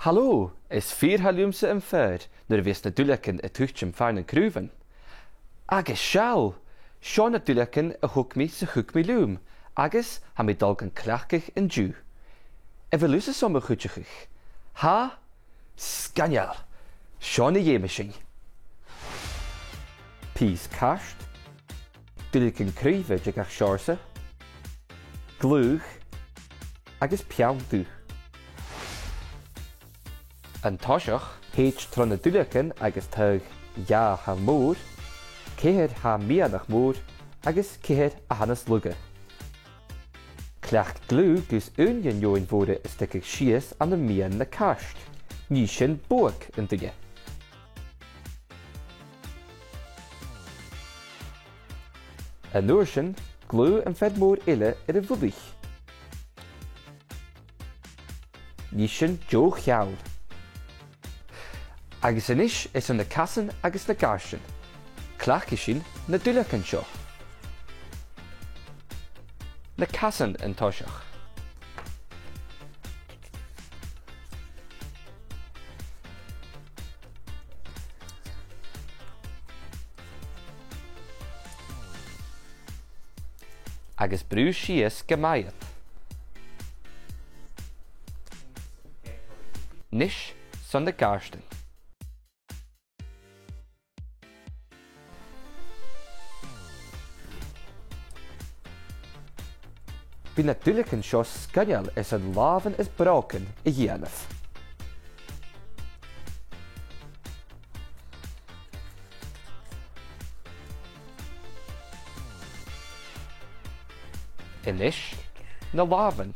Hallo, is 4 halúmsa an fearr nuair a bhís na duilleachán a tuairt fearn an cruúbhain. Agus seall, seo na duilleachán a thugmí sa chucmí lúm, agus ha mí dul an cleachcach an dú. A bhfuil lusa som a chuteachach. Ha? Scaneal, seo na dhéime sin. Pís cast, duilleachán cruúbhaid ag seorsa, glúch, agus peann dú. An toiseach, héit tron na duilleachán agus tug ja ha mór, céhéad ha mianach mór, agus céhéad a hanas luga. Cleacht glú gus union join bhóra is stickig sias an na mian na cast, ní sin buach an duine. An nuair sin, glú an fed mór ile ar a bhudaich. Ní sin jo cheall. Agus inis is an na casan agus na garsin. Clach sin na duilleachán seo. Na casan an toiseach. Agus brú sias gemaiad. Nis son na garstin. Bhí na duilleachán seo scaneal is an lábhan is brácan I dhéanamh. Inis, na lábhan.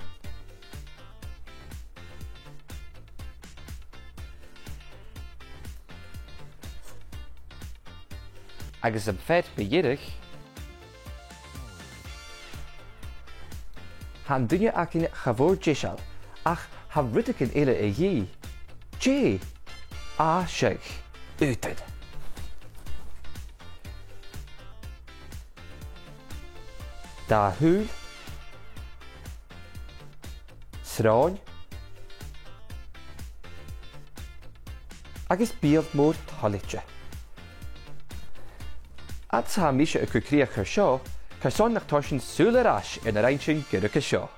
Agus an fed beidh Han duine acin chavór déisial, ach ha ridicin éile a dhí. Dé, a seich, útad. Da húl, sráin, agus bíal mór thalite. At sa míse a cucríach ar seo, Carson nach torsin súla ras in a reinsin gydacha seo.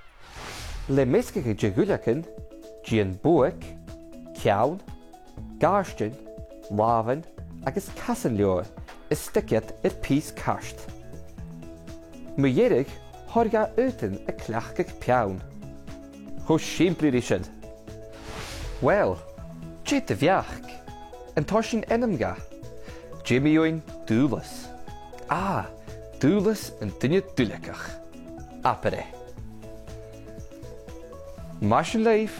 Le meiscacha de duilleachán, Dèan buach, ceann, garstin, lábhan agus casan leor is sticiad ar pís cast. Mu dhéirigh thorga utain a cleachcach peann. Chó siimplí sin. Well, dé de bheach, an torsin enamga. Jimmy oin dúlas. Dúlas an Duine Duilleagach. Apare. Mar sin leif,